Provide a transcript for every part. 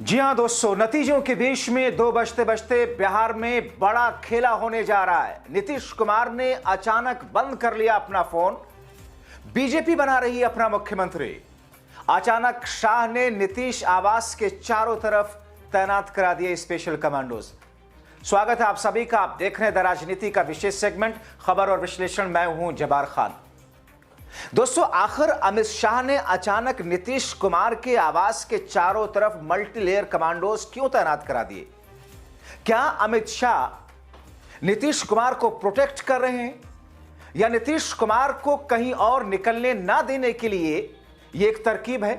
जी हां दोस्तों, नतीजों के बीच में 2 बजते बजते बिहार में बड़ा खेला होने जा रहा है। नीतीश कुमार ने अचानक बंद कर लिया अपना फोन। बीजेपी बना रही है अपना मुख्यमंत्री। अचानक शाह ने नीतीश आवास के चारों तरफ तैनात करा दिए स्पेशल कमांडोज। स्वागत है आप सभी का। आप देख रहे हैं द राजनीति का विशेष सेगमेंट खबर और विश्लेषण। मैं हूं जबार खान। दोस्तों, आखिर अमित शाह ने अचानक नीतीश कुमार के आवास के चारों तरफ मल्टीलेयर कमांडोज क्यों तैनात करा दिए? क्या अमित शाह नीतीश कुमार को प्रोटेक्ट कर रहे हैं या नीतीश कुमार को कहीं और निकलने ना देने के लिए यह एक तरकीब है?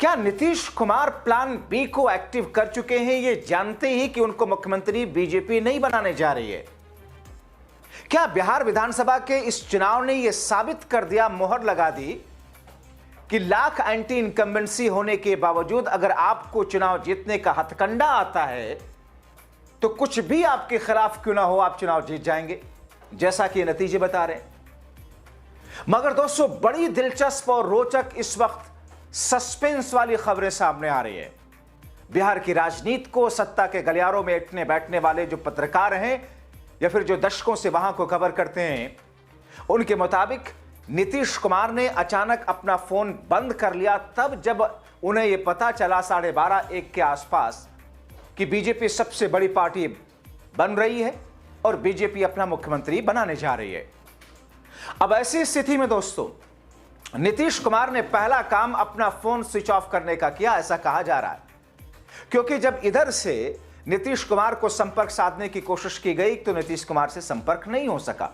क्या नीतीश कुमार प्लान बी को एक्टिव कर चुके हैं, ये जानते ही कि उनको मुख्यमंत्री बीजेपी नहीं बनाने जा रही है? क्या बिहार विधानसभा के इस चुनाव ने यह साबित कर दिया, मोहर लगा दी कि लाख एंटी इनकम्बेंसी होने के बावजूद अगर आपको चुनाव जीतने का हथकंडा आता है तो कुछ भी आपके खिलाफ क्यों ना हो, आप चुनाव जीत जाएंगे, जैसा कि नतीजे बता रहे हैं। मगर दोस्तों, बड़ी दिलचस्प और रोचक इस वक्त सस्पेंस वाली खबरें सामने आ रही है। बिहार की राजनीति को सत्ता के गलियारों में उठने बैठने वाले जो पत्रकार हैं या फिर जो दशकों से वहां को कवर करते हैं, उनके मुताबिक नीतीश कुमार ने अचानक अपना फोन बंद कर लिया तब जब उन्हें यह पता चला 12:30-1 के आसपास कि बीजेपी सबसे बड़ी पार्टी बन रही है और बीजेपी अपना मुख्यमंत्री बनाने जा रही है। अब ऐसी स्थिति में दोस्तों, नीतीश कुमार ने पहला काम अपना फोन स्विच ऑफ करने का किया, ऐसा कहा जा रहा है, क्योंकि जब इधर से नीतीश कुमार को संपर्क साधने की कोशिश की गई तो नीतीश कुमार से संपर्क नहीं हो सका।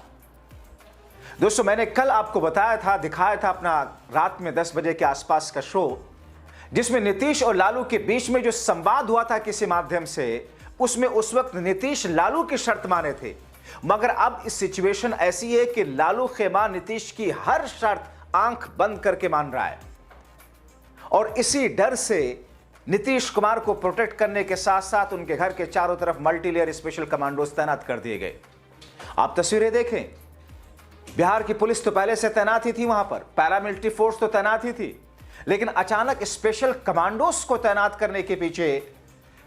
दोस्तों, मैंने कल आपको बताया था, दिखाया था अपना रात में 10 बजे के आसपास का शो, जिसमें नीतीश और लालू के बीच में जो संवाद हुआ था किसी माध्यम से, उसमें उस वक्त नीतीश लालू की शर्त माने थे। मगर अब इस सिचुएशन ऐसी है कि लालू खेमा नीतीश की हर शर्त आंख बंद करके मान रहा है और इसी डर से नीतीश कुमार को प्रोटेक्ट करने के साथ साथ उनके घर के चारों तरफ मल्टीलेयर स्पेशल कमांडोज तैनात कर दिए गए। आप तस्वीरें देखें, बिहार की पुलिस तो पहले से तैनात ही थी, वहां पर पैरामिलिट्री फोर्स तो तैनात ही थी, लेकिन अचानक स्पेशल कमांडोज को तैनात करने के पीछे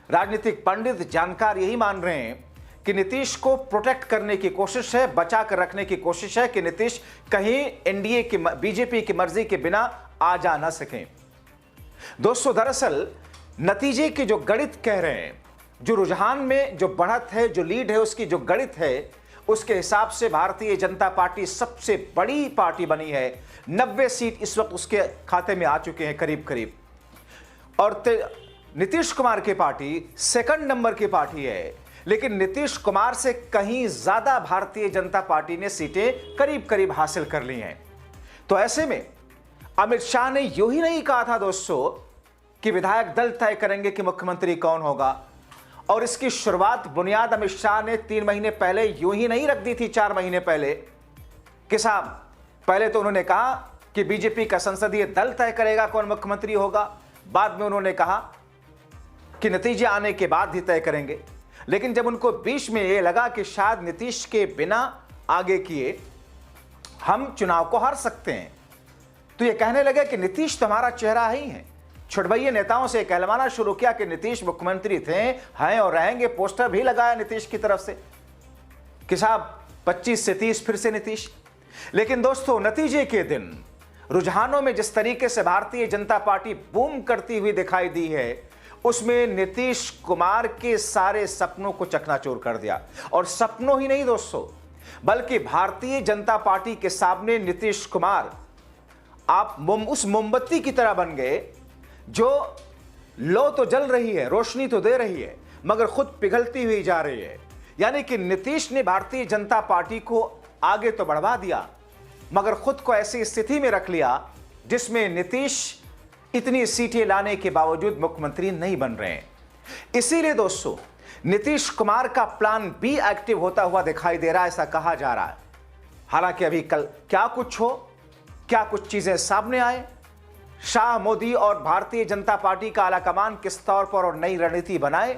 राजनीतिक पंडित, जानकार यही मान रहे हैं कि नीतीश को प्रोटेक्ट करने की कोशिश है, बचा कर रखने की कोशिश है कि नीतीश कहीं एनडीए की, बीजेपी की मर्जी के बिना आ जा ना सकें। दोस्तों, दरअसल नतीजे की जो गणित कह रहे हैं, जो रुझान में जो बढ़त है, जो लीड है, उसकी जो गणित है, उसके हिसाब से भारतीय जनता पार्टी सबसे बड़ी पार्टी बनी है। 90 सीट इस वक्त उसके खाते में आ चुके हैं करीब करीब, और नीतीश कुमार की पार्टी सेकंड नंबर की पार्टी है, लेकिन नीतीश कुमार से कहीं ज्यादा भारतीय जनता पार्टी ने सीटें करीब करीब हासिल कर ली हैं। तो ऐसे में अमित शाह ने यूं ही नहीं कहा था दोस्तों कि विधायक दल तय करेंगे कि मुख्यमंत्री कौन होगा, और इसकी शुरुआत बुनियाद अमित शाह ने 3 महीने पहले यूं ही नहीं रख दी थी, 4 महीने पहले, कि साहब पहले तो उन्होंने कहा कि बीजेपी का संसदीय दल तय करेगा कौन मुख्यमंत्री होगा, बाद में उन्होंने कहा कि नतीजे आने के बाद ही तय करेंगे। लेकिन जब उनको बीच में यह लगा कि शायद नीतीश के बिना आगे किए हम चुनाव को हार सकते हैं, तो ये कहने लगे कि नीतीश तुम्हारा चेहरा ही है। छुटभइये नेताओं से कहलवाना शुरू किया कि नीतीश मुख्यमंत्री थे, हैं और रहेंगे। पोस्टर भी लगाया नीतीश की तरफ से कि साहब 25 से 30 फिर से नीतीश। लेकिन दोस्तों, नतीजे के दिन रुझानों में जिस तरीके से भारतीय जनता पार्टी बूम करती हुई दिखाई दी है, उसमें नीतीश कुमार के सारे सपनों को चकनाचूर कर दिया। और सपनों ही नहीं दोस्तों, बल्कि भारतीय जनता पार्टी के सामने नीतीश कुमार आप उस मोमबत्ती की तरह बन गए जो लो तो जल रही है, रोशनी तो दे रही है, मगर खुद पिघलती हुई जा रही है। यानी कि नीतीश ने भारतीय जनता पार्टी को आगे तो बढ़वा दिया, मगर खुद को ऐसी स्थिति में रख लिया जिसमें नीतीश इतनी सीटें लाने के बावजूद मुख्यमंत्री नहीं बन रहे हैं। इसीलिए दोस्तों, नीतीश कुमार का प्लान बी एक्टिव होता हुआ दिखाई दे रहा है, ऐसा कहा जा रहा है। हालांकि अभी कल क्या कुछ चीजें सामने आए, शाह, मोदी और भारतीय जनता पार्टी का आलाकमान किस तौर पर और नई रणनीति बनाए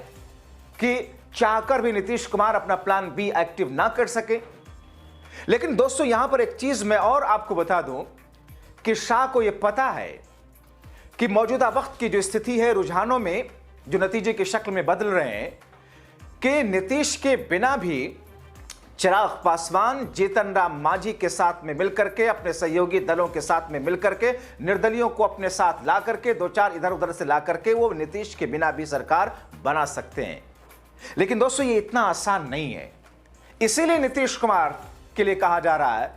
कि चाहकर भी नीतीश कुमार अपना प्लान बी एक्टिव ना कर सके। लेकिन दोस्तों, यहां पर एक चीज मैं और आपको बता दूं कि शाह को यह पता है कि मौजूदा वक्त की जो स्थिति है, रुझानों में जो नतीजे की शक्ल में बदल रहे हैं कि नीतीश के बिना भी चिराग पासवान जीतन राम मांझी के साथ में मिलकर के, अपने सहयोगी दलों के साथ में मिलकर के, निर्दलियों को अपने साथ ला करके, दो चार इधर उधर से ला करके वो नीतीश के बिना भी सरकार बना सकते हैं। लेकिन दोस्तों ये इतना आसान नहीं है। इसीलिए नीतीश कुमार के लिए कहा जा रहा है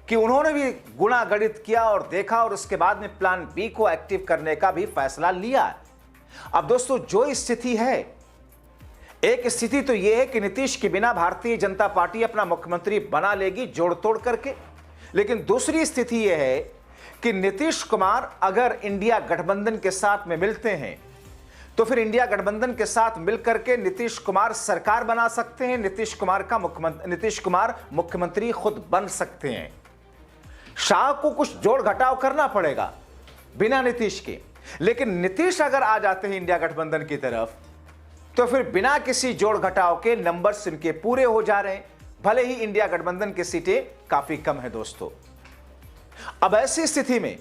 कि उन्होंने भी गुणा गणित किया और देखा और उसके बाद में प्लान बी को एक्टिव करने का भी फैसला लिया। अब दोस्तों जो स्थिति है, एक स्थिति तो यह है कि नीतीश के बिना भारतीय जनता पार्टी अपना मुख्यमंत्री बना लेगी जोड़ तोड़ करके, लेकिन दूसरी स्थिति यह है कि नीतीश कुमार अगर इंडिया गठबंधन के साथ में मिलते हैं तो फिर इंडिया गठबंधन के साथ मिलकर के नीतीश कुमार सरकार बना सकते हैं, नीतीश कुमार मुख्यमंत्री खुद बन सकते हैं। शाह को कुछ जोड़ घटाव करना पड़ेगा बिना नीतीश के, लेकिन नीतीश अगर आ जाते हैं इंडिया गठबंधन की तरफ तो फिर बिना किसी जोड़ घटाव के नंबर्स इनके पूरे हो जा रहे हैं, भले ही इंडिया गठबंधन की सीटें काफी कम है दोस्तों। अब ऐसी स्थिति में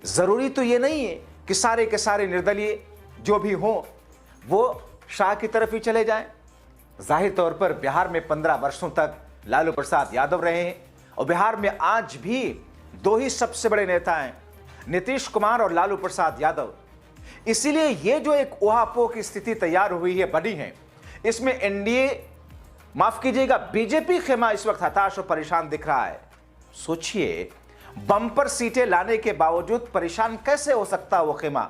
जरूरी तो यह नहीं है कि सारे के सारे निर्दलीय जो भी हों वो शाह की तरफ ही चले जाएं। जाहिर तौर पर बिहार में 15 वर्षों तक लालू प्रसाद यादव रहे हैं और बिहार में आज भी दो ही सबसे बड़े नेता हैं, नीतीश कुमार और लालू प्रसाद यादव। इसीलिए ये जो एक ऊहापोह की स्थिति तैयार हुई है, बनी है, इसमें एनडीए, माफ कीजिएगा, बीजेपी खेमा इस वक्त हताश और परेशान दिख रहा है। सोचिए, बम्पर सीटें लाने के बावजूद परेशान कैसे हो सकता है वो खेमा?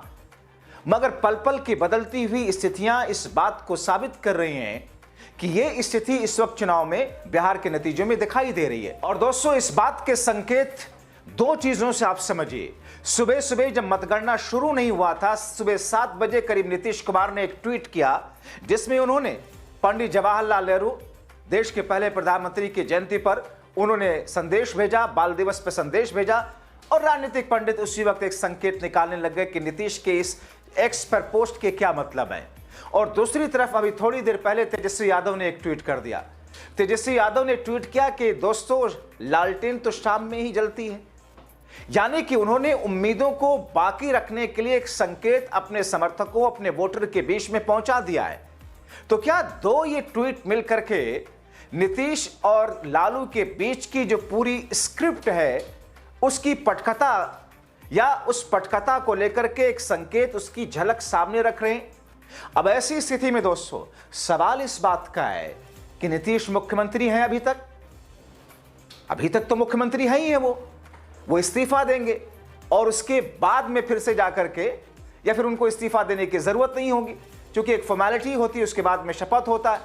मगर पल पल की बदलती हुई स्थितियां इस बात को साबित कर रही हैं कि यह स्थिति इस वक्त चुनाव में बिहार के नतीजों में दिखाई दे रही है। और दोस्तों इस बात के संकेत दो चीजों से आप समझिए। सुबह सुबह जब मतगणना शुरू नहीं हुआ था, सुबह 7 बजे करीब नीतीश कुमार ने एक ट्वीट किया जिसमें उन्होंने पंडित जवाहरलाल नेहरू, देश के पहले प्रधानमंत्री की जयंती पर उन्होंने संदेश भेजा, बाल दिवस पर संदेश भेजा, और राजनीतिक पंडित उसी वक्त एक संकेत निकालने लग गए कि नीतीश के इस एक्स पर पोस्ट के क्या मतलब है। और दूसरी तरफ अभी थोड़ी देर पहले तेजस्वी यादव ने एक ट्वीट कर दिया। तेजस्वी यादव ने ट्वीट किया कि दोस्तों लालटेन तो शाम में ही जलती है, यानी कि उन्होंने उम्मीदों को बाकी रखने के लिए एक संकेत अपने समर्थकों, अपने वोटर के बीच में पहुंचा दिया है। तो क्या दो ये ट्वीट मिलकर के नीतीश और लालू के बीच की जो पूरी स्क्रिप्ट है उसकी पटकथा या उस पटकथा को लेकर के एक संकेत, उसकी झलक सामने रख रहे हैं? अब ऐसी स्थिति में दोस्तों सवाल इस बात का है कि नीतीश मुख्यमंत्री हैं अभी तक तो मुख्यमंत्री है ही है, वो इस्तीफा देंगे और उसके बाद में फिर से जाकर के, या फिर उनको इस्तीफा देने की जरूरत नहीं होगी क्योंकि एक फॉर्मेलिटी होती है, उसके बाद में शपथ होता है।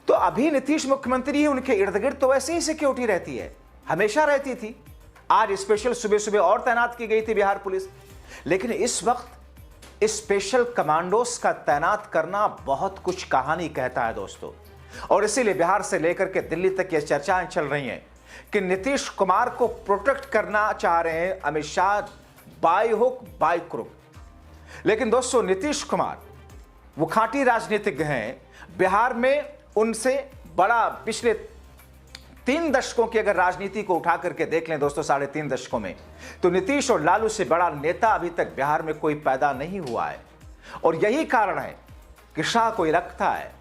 तो अभी नीतीश मुख्यमंत्री है, उनके इर्द गिर्द तो वैसे ही सिक्योरिटी रहती है, हमेशा रहती थी। आज स्पेशल सुबह सुबह और तैनात की गई थी बिहार पुलिस, लेकिन इस वक्त स्पेशल कमांडोज का तैनात करना बहुत कुछ कहानी कहता है दोस्तों। और इसीलिए बिहार से लेकर के दिल्ली तक ये चर्चाएं चल रही हैं कि नीतीश कुमार को प्रोटेक्ट करना चाह रहे हैं Amit Shah, by hook by crook. लेकिन दोस्तों नीतीश कुमार वो खांटी राजनीतिज्ञ हैं। बिहार में उनसे बड़ा पिछले 3 दशकों की अगर राजनीति को उठा करके देख लें दोस्तों, 3.5 दशकों में, तो नीतीश और लालू से बड़ा नेता अभी तक बिहार में कोई पैदा नहीं हुआ है। और यही कारण है कि शाह को लगता है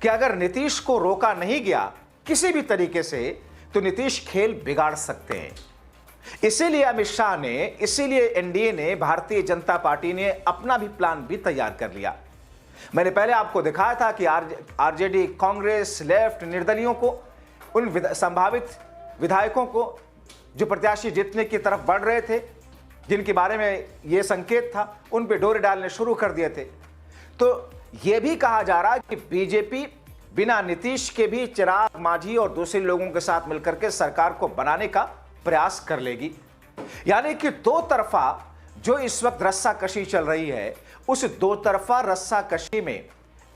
कि अगर नीतीश को रोका नहीं गया किसी भी तरीके से तो नीतीश खेल बिगाड़ सकते हैं। इसीलिए अमित शाह ने, इसीलिए एनडीए ने, भारतीय जनता पार्टी ने अपना भी प्लान भी तैयार कर लिया। मैंने पहले आपको दिखाया था कि आरजेडी, कांग्रेस, लेफ्ट, निर्दलियों को, उन संभावित विधायकों को जो प्रत्याशी जीतने की तरफ बढ़ रहे थे, जिनके बारे में यह संकेत था, उन पे डोरे डालने शुरू कर दिए थे। तो यह भी कहा जा रहा है कि बीजेपी बिना नीतीश के भी चिराग मांझी और दूसरे लोगों के साथ मिलकर के सरकार को बनाने का प्रयास कर लेगी। यानी कि दो तरफा जो इस वक्त रस्साकशी चल रही है, उस दो तरफा रस्साकशी में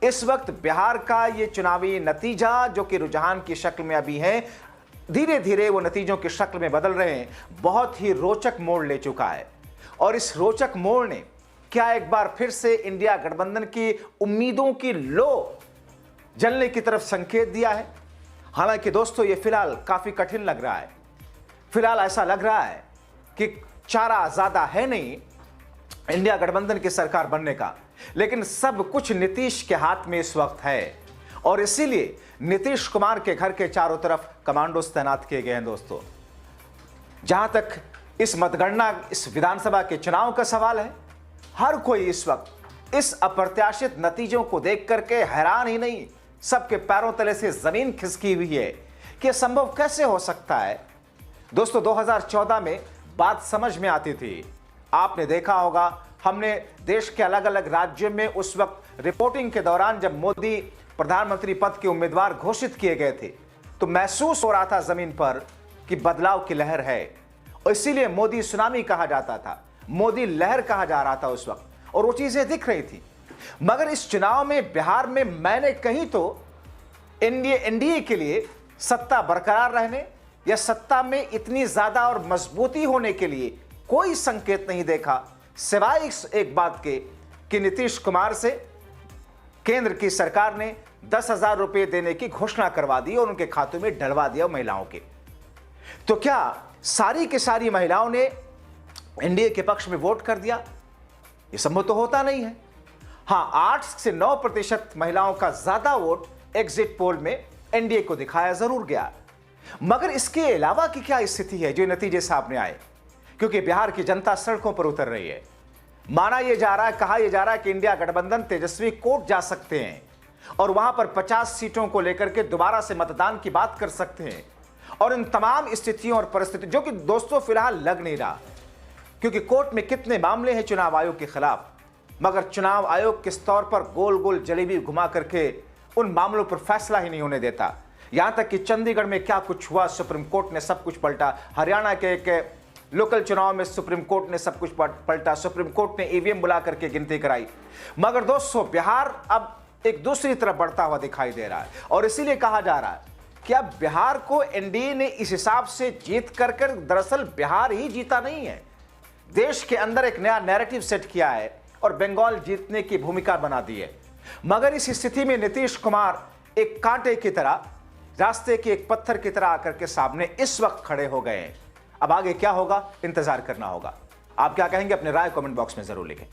इस वक्त बिहार का ये चुनावी नतीजा जो कि रुझान की शक्ल में अभी है, धीरे धीरे वो नतीजों की शक्ल में बदल रहे हैं, बहुत ही रोचक मोड़ ले चुका है। और इस रोचक मोड़ ने क्या एक बार फिर से इंडिया गठबंधन की उम्मीदों की लो जलने की तरफ संकेत दिया है? हालांकि दोस्तों ये फिलहाल काफी कठिन लग रहा है। फिलहाल ऐसा लग रहा है कि चारा ज्यादा है नहीं, इंडिया गठबंधन की सरकार बनने का, लेकिन सब कुछ नीतीश के हाथ में इस वक्त है और इसीलिए नीतीश कुमार के घर के चारों तरफ कमांडोज तैनात किए गए हैं। दोस्तों, जहां तक इस मतगणना, इस विधानसभा के चुनाव का सवाल है, हर कोई इस वक्त इस अप्रत्याशित नतीजों को देख करके हैरान ही नहीं, सबके पैरों तले से जमीन खिसकी हुई है कि संभव कैसे हो सकता है। दोस्तों, 2014 में बात समझ में आती थी। आपने देखा होगा, हमने देश के अलग अलग राज्यों में उस वक्त रिपोर्टिंग के दौरान जब मोदी प्रधानमंत्री पद के उम्मीदवार घोषित किए गए थे तो महसूस हो रहा था जमीन पर कि बदलाव की लहर है और इसीलिए मोदी सुनामी कहा जाता था, मोदी लहर कहा जा रहा था उस वक्त, और वो चीजें दिख रही थी। मगर इस चुनाव में बिहार में मैंने कहीं तो एनडीए के लिए सत्ता बरकरार रहने या सत्ता में इतनी ज्यादा और मजबूती होने के लिए कोई संकेत नहीं देखा, सिवाय इस एक बात के कि नीतीश कुमार से केंद्र की सरकार ने 10,000 रुपए देने की घोषणा करवा दी और उनके खातों में डलवा दिया महिलाओं के। तो क्या सारी की सारी महिलाओं ने एनडीए के पक्ष में वोट कर दिया? यह संभव तो होता नहीं है। हां, 8 से 9% महिलाओं का ज्यादा वोट एग्जिट पोल में एनडीए को दिखाया जरूर गया। मगर इसके अलावा की क्या स्थिति है जो नतीजे सामने आए? क्योंकि बिहार की जनता सड़कों पर उतर रही है। माना यह जा रहा है, कहा यह जा रहा है कि इंडिया गठबंधन तेजस्वी कोर्ट जा सकते हैं और वहां पर 50 सीटों को लेकर के दोबारा से मतदान की बात कर सकते हैं। और इन तमाम स्थितियों और परिस्थितियों, जो कि दोस्तों फिलहाल लग नहीं रहा, क्योंकि कोर्ट में कितने मामले हैं चुनाव आयोग के खिलाफ, मगर चुनाव आयोग किस तौर पर गोल गोल जलेबी घुमा करके उन मामलों पर फैसला ही नहीं होने देता। यहां तक कि चंडीगढ़ में क्या कुछ हुआ, सुप्रीम कोर्ट ने सब कुछ पलटा। हरियाणा के एक लोकल चुनाव में सुप्रीम कोर्ट ने सब कुछ पलटा, सुप्रीम कोर्ट ने ईवीएम बुला करके गिनती कराई। मगर दोस्तों, बिहार अब एक दूसरी तरफ बढ़ता हुआ दिखाई दे रहा है और इसीलिए कहा जा रहा है कि अब बिहार को एनडीए ने इस हिसाब से जीत कर दरअसल बिहार ही जीता नहीं है, देश के अंदर एक नया नैरेटिव सेट किया है और बंगाल जीतने की भूमिका बना दी है। मगर इस स्थिति में नीतीश कुमार एक कांटे की तरह, रास्ते के एक पत्थर की तरह आकर के सामने इस वक्त खड़े हो गए हैं। अब आगे क्या होगा, इंतजार करना होगा। आप क्या कहेंगे? अपने राय कमेंट बॉक्स में जरूर लिखें।